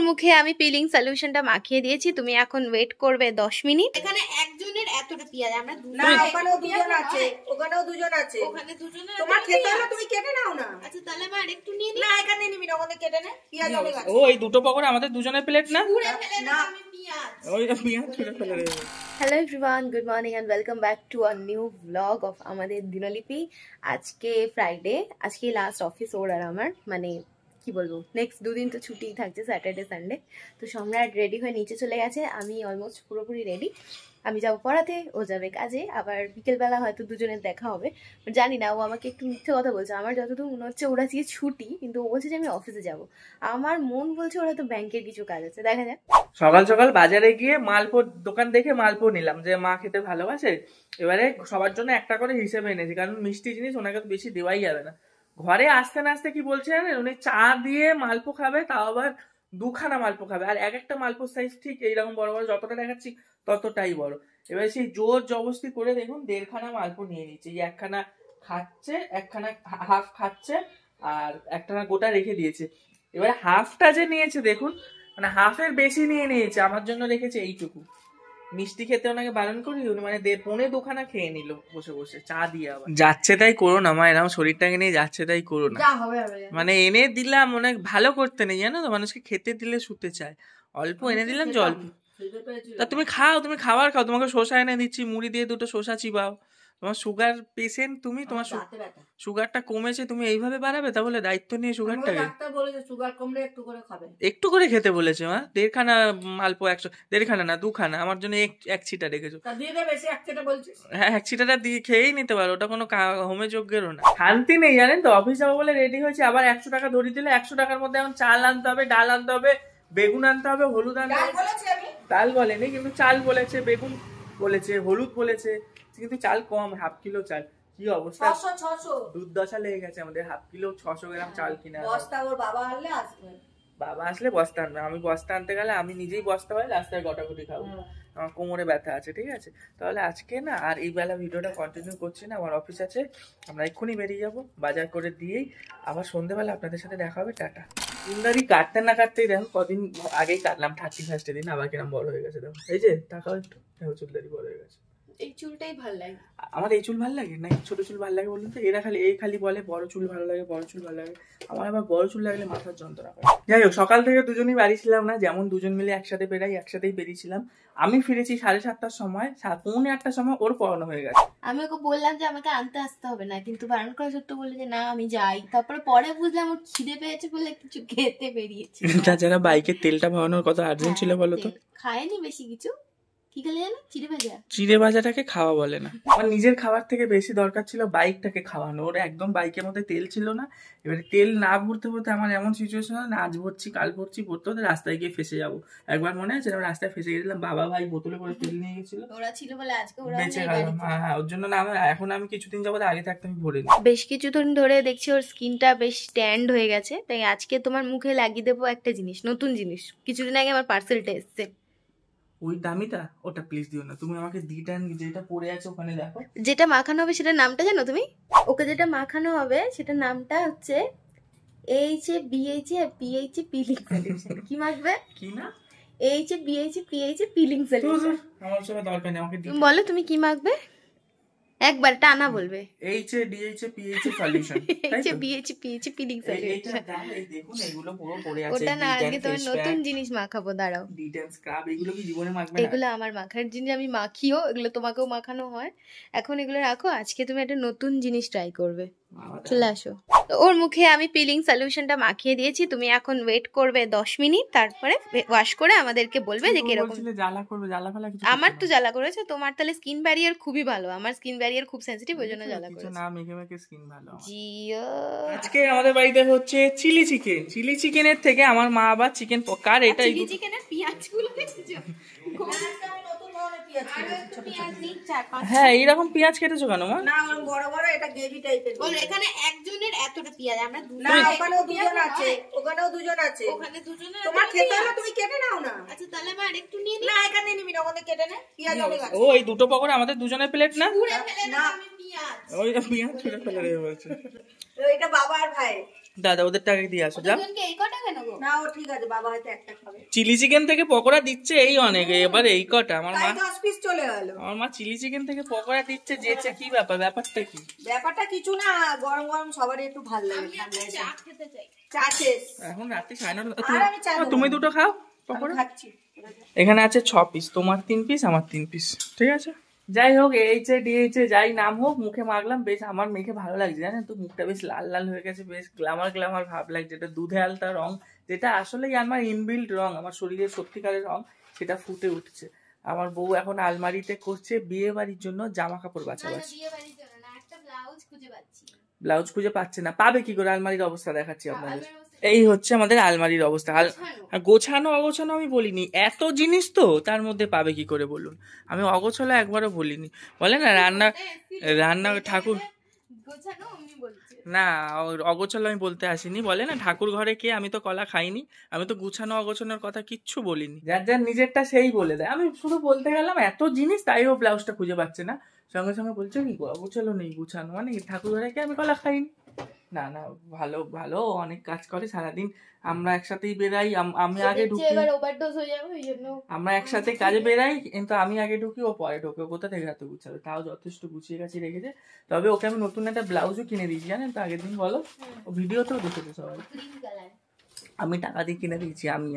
মুখে আমি পিলিং সলিউশনটা মাখিয়ে দিয়েছি, তুমি এখন ওয়েট করবে 10 মিনিট। এখানে একজনের এতটা পেঁয়াজ, আমরা না ওখানেও দুজন আছে, ওখানেও দুজন আছে, ওখানে দুজন। তোমার খেতে হলে তুমি কেটে নাও না। আচ্ছা তাহলে আমার একটু নিয়ে নি। না এখানে নিবি না, ওখানে কেটে নে, পেঁয়াজ হবে গাছে। ও এই দুটো পকোড়া আমাদের দুজনের প্লেট না? পুরো ফেলে না আমি পেঁয়াজ। ওইটা পেঁয়াজ ছুঁড়ে ফেলে দেব। Hello everyone, good morning and welcome back to a new blog of আমাদের দিনলিপি। আজকে ফ্রাইডে, আজকে লাস্ট অফিস ওর আর আমার, মানে কি বলবো, নেক্সট দুদিন তো ছুটি থাকছে, স্যাটারডে সানডে। তো সম্রাট রেডি হয়ে নিচে চলে গেছে, আমি অলমোস্ট পুরোপুরি রেডি। আমি যাবো পড়াতে, ও যাবে কাজে, আবার বিকেলবেলা হয়তো দুজনের দেখা হবে। জানি না, ও আমাকে একটু মিথ্যে কথা বলছে। আমার যতদূর মনে হচ্ছে ওরা আজকে ছুটি, কিন্তু ও বলছে যে আমি অফিসে যাব। আমার মন বলছে ওরা তো ব্যাংকের কিছু কাজ আছে, দেখা যাক। সকাল সকাল বাজারে গিয়ে মালপোর দোকান দেখে মালপো নিলাম, যে মা খেতে ভালোবাসে। এবারে সবার জন্য একটা করে হিসেবে এনেছি, কারণ মিষ্টি জিনিস ওনাকে তো বেশি দেওয়াই যাবে না। ঘরে আসতে না আসতে কি বলছে জানেন, উনি চা দিয়ে মালপো খাবে, তাও আবার দুখানা মালপো খাবে। আর এক একটা মালপোর সাইজ ঠিক এইরকম বড় বড়, যতটা দেখাচ্ছি ততটাই বড়। এবার সেই জোর জবস্তি করে দেখুন 1.5খানা মালপো নিয়ে নিচ্ছে। এই একখানা খাচ্ছে, একখানা হাফ খাচ্ছে, আর একখানা গোটা রেখে দিয়েছে। এবার হাফটা যে নিয়েছে দেখুন, মানে হাফের বেশি নিয়ে নিয়েছে, আমার জন্য রেখেছে এইটুকু। মিষ্টি খেতে ওনাকে বারণ করি, উনি মানে 1.5-2খানা খেয়ে নিল বসে বসে চা দিয়ে। আবার যাচ্ছে তাই করো না মা, এরকম শরীরটাকে নিয়ে যাচ্ছে তাই করো না। মানে এনে দিলাম, অনেক ভালো করতে নেই জানো তো, মানুষকে খেতে দিলে শুতে চায়। অল্প এনে দিলাম যে অল্প, তা তুমি খাও, তুমি খাবার খাও, তোমাকে শসা এনে দিচ্ছি, মুড়ি দিয়ে দুটো শসা চিবাও। তোমার সুগার পেশেন্ট তুমি, তোমার সুগারটা কমেছে, তুমি এইভাবে বাড়াবে? তা বলে দায়িত্ব নিয়ে সুগারটাকে একটু করে খেতে বলেছে মা। 1.5খানা মালপো, 1.5খানা না 2খানা, আমার জন্য এক ছিটা রেখেছো। হ্যাঁ, 1 ছিটাটা দিয়ে খেয়েই নিতে পারো, ওটা কোনো হোমে যজ্ঞেরও না। শান্তি নেই জানেন তো, অফিস যাবো বলে রেডি হয়েছে, আবার 100 টাকা ধরিয়ে দিলে 100 টাকার মধ্যে এখন চাল আনতে হবে, ডাল আনতে হবে, বেগুন আনতে হবে, হলুদ আনতে হবে। ডাল বলেনি কিন্তু চাল বলেছে, বেগুন বলেছে, হলুদ বলেছে, কিন্তু চাল কম, হাফ কিলো চাল। কি অবস্থা, 600 দুর্দশা লেগে গেছে আমাদের। হাফ কিলো 600 গ্রাম চাল কিনা। বস্তা ওর বাবা আনলে আসবে, বাবা আসলে বস্তা আনবে, আমি বস্তা আনতে গেলে আমি নিজেই বস্তা পাই, রাস্তায় গটাগটি খাবো, আমার কোমরে ব্যথা আছে। ঠিক আছে, তাহলে আজকে না আর এই বেলা ভিডিওটা কন্টিনিউ করছি না, আমার অফিস আছে, আমরা এক্ষুনি বেরিয়ে যাবো, বাজার করে দিয়েই আবার সন্ধ্যেবেলা আপনাদের সাথে দেখা হবে। টাটা। চুলদারি কাটতে না কাটতেই দেখো, কদিন আগেই কাটলাম, 31st দিন, আবার কিরম বড় হয়ে গেছে দেখো। এই যে তাকাও একটু, দেখো চুলদারি বড় হয়ে গেছে। এই চুলটাই ভালো লাগে আমার, এই চুল ভালো লাগে না ছোট চুল ভালো লাগে বলুন তো? এরা খালি বলে বড় চুল ভালো লাগে, বড় চুল ভালো লাগে। আমার আবার বড় চুল লাগলে মাথার যন্ত্রণা করে। যাই হোক, সকাল থেকে দুজনেই বাড়ি ছিলাম না, যেমন দুজন মিলে একসাথে বেরাই, একসাথেই বেরিয়েছিলাম। আমি ফিরেছি 7:30টার সময়, 7:45টার সময় ওর পড়ানো হয়ে গেছে। আমি ওকে বললাম যে আমাকে আনতে আসতে হবে না, কিন্তু বারণ করা সত্ত্বেও বললো যে না আমি যাই। তারপরে পরে বুঝলাম ওর খিদে পেয়েছে বলে কিছু খেতে বেরিয়েছে। তাছাড়া বাইকের তেলটা ভরানোর কথা আর্জেন্ট ছিল বলো তো। খায়নি বেশি কিছু, কি খেলে জানো? চিড়ে ভাজাটাকে খাওয়া বলে না, আমার নিজের খাবার থেকে বেশি দরকার ছিল বাইকটাকে খাওয়ানো। ওর একদম বাইকের মধ্যে তেল ছিল না। এবারে তেল না ভরতে ভরতে আমার এমন সিচুয়েশন, না আজ ভরছি কাল ভরছি, ভরতে হতে রাস্তায় গিয়ে ফেসে যাবো। একবার মনে আছে রাস্তায় ফেসে গেছিলাম, বাবা ভাই বোতলে করে তেল নিয়ে গেছিল, ওরা ছিল বলে আজকে ওরা বেঁচে গেলাম। হ্যাঁ, ওর জন্য না এখন আমি কিছুদিন যাবো, আগে থাকতে আমি ভরে বেশ কিছুদিন ধরে দেখছি ওর স্কিনটা বেশ ট্যান্ড হয়ে গেছে, তাই আজকে তোমার মুখে লাগিয়ে দেবো একটা জিনিস, নতুন জিনিস। কিছুদিন আগে আমার পার্সেলটা এসছে। ওই দামিটা, ওটা প্লিজ দিও না তুমি আমাকে। যেটা পড়ে আছে ওখানে দেখো, যেটা মাখানো হবে সেটার নামটা জানো তুমি? ওকে যেটা মাখানো হবে সেটার নামটা হচ্ছে HABHA পিলিং সলিউশন। কি মাখবে? কি না? HABHA peeling solution. আমার সব দরকার নেই, আমাকে তুমি বলো তুমি কি মাখবে, একবার টানা বলবে। HABHA solution, HABHA peeling solution. এই দেখুন এগুলো পুরো পড়ে আছে। ওটা না, আজকে তোমার নতুন জিনিস মাখাবো, দাঁড়াও। ডিটেন স্ক্রাব, এগুলো কি জীবনে মাখবে না? এগুলো আমার মাখার জিনিস, আমি মাখিও, এগুলো তোমাকেও মাখানো হয়। এখন এগুলো রাখো, আজকে তুমি একটা নতুন জিনিস ট্রাই করবে। চলে আসো। তো ওর মুখে আমি পিলিং সলিউশনটা মাখিয়ে দিয়েছি, তুমি এখন ওয়েট করবে 10 মিনিট, তারপরে ওয়াশ করে আমাদেরকে বলবে যে কিরকম। জ্বালা করবে, জ্বালা ফেলা কিছু? আমার তো জ্বালা করেছে, তোমার তাহলে স্কিন ব্যারিয়ার খুবই ভালো, আমার স্কিন ব্যারিয়ার খুব সেনসিটিভ, ওই জন্য জ্বালা করেছে। না মেখে স্কিন ভালো। জিও, আজকে আমাদের বাড়িতে হচ্ছে চিলি চিকেন। চিলি চিকেনের থেকে আমার মা আবার চিকেন পকার, এটা চিলি চিকেনের পেঁয়াজগুলো দেখেছো? হ্যাঁ, এইরকম পেঁয়াজ কেটেছো কেন মা? না বড় বড়, এটা গ্রেভি টাইপের। বল, এখানে একজনের এতটা পেঁয়াজ, আমরা না ওখানেও দুজন আছে, ওখানেও দুজন আছে, ওখানে দুজনের। তোমার খেতে হলে তুমি কেটে নাও না। আচ্ছা তাহলে আমার আরেকটু নিয়ে নি। না এখানে নিবি না, ওখানে কেটে নে, পেঁয়াজ হবে গাছে। ও এই দুটো পকোড়া আমাদের দুজনের প্লেট না? পুরো ফেলে না আমি পেঁয়াজ। ওইটা পেঁয়াজ ছুঁড়ে ফেলে দেবে বলছে। এটা বাবা আর ভাই। দাদা ওদের টাকা দিয়ে আসো যা। দুজনকে এই কটা কেন গো? না ও ঠিক আছে, বাবা হয়তো একটা খাবে। চিলি চিকেন থেকে পকোড়া দিচ্ছে এই অনেক, এবার এই কটা আমার মা, তাই 10 পিস চলে গেল। আমার মা চিলি চিকেন থেকে পকোড়া দিচ্ছে যেছে, কি ব্যাপারটা কি? ব্যাপারটা কিছু না, গরম গরম সবারই একটু ভালো লাগে। ঠান্ডা এসে। চা খেতে চাই। চা শেষ। এখন রাত্রি 9:30। আর আমি চা দেবো তুমি না। দুটো খাও আমি পকোড়া। খাচ্ছি। এখানে আছে 6 পিস, তোমার 3 পিস, আমার 3 পিস, ঠিক আছে। যাই হোক, এইচে ডিএইচে যাই নাম হোক, মুখে মাখলাম, বেশ আমার মেখে ভালো লাগছে জানেন তো, মুখটা বেশ লাল লাল হয়ে গেছে, বেশ গ্ল্যামার ভাব লাগছে। এটা দুধে আলতা রং, যেটা আসলেই আমার ইনবিল্ট রং, আমার শরীরের সত্যিকারের রং, সেটা ফুটে উঠছে। আমার বউ এখন আলমারিতে করছে বিয়ে বাড়ির জন্য জামা কাপড় বাছাবাছি। বিয়ে বাড়ির জন্য না, একটা ব্লাউজ খুঁজে পাচ্ছি। ব্লাউজ খুঁজে পাচ্ছে না, পাবে কি করে? আলমারির অবস্থা দেখাচ্ছি আপনাদের। এই হচ্ছে আমাদের আলমারির অবস্থা। গোছানো অগোছানো আমি বলিনি, এত জিনিস তো তার মধ্যে পাবে কি করে বলুন? আমি অগোছালো একবারও বলিনি। বলে না রান্না ঠাকুর গোছানো আমি বলছি না, অগোছালো আমি বলতে আসিনি। বলে না ঠাকুর ঘরে কে, আমি তো কলা খাইনি। আমি তো গুছানো অগোছানোর কথা কিচ্ছু বলিনি, যার যার নিজেরটা সেই বলে দেয়। আমি শুধু বলতে গেলাম এত জিনিস, তাই ও ব্লাউজটা খুঁজে পাচ্ছে না, সঙ্গে সঙ্গে বলছে কি অগোছালো নেই গুছানো, মানে ঠাকুর ঘরে কে, আমি কলা খাইনি। না না, ভালো ভালো, অনেক কাজ করে সারাদিন। আমরা একসাথেই বেরাই, আমি আগে ঢুকি, এবার ওভারডোজ হয়ে যাবে ওই জন্য আমরা একসাথে কাজে বেরাই, কিন্তু আমি আগে ঢুকি, ও পরে ঢোকে। কোথা থেকে এত গুছাবে? তাও যথেষ্ট গুছিয়ে গাছি রেখেছে। তবে ওকে আমি নতুন একটা ব্লাউজও কিনে দিয়েছি জানেন তো, আগের দিন বলো, ও ভিডিওতেও দেখেছে সবাই, গ্রিন কালার। আমি টাকা দিয়ে কিনে দিয়েছি। আমি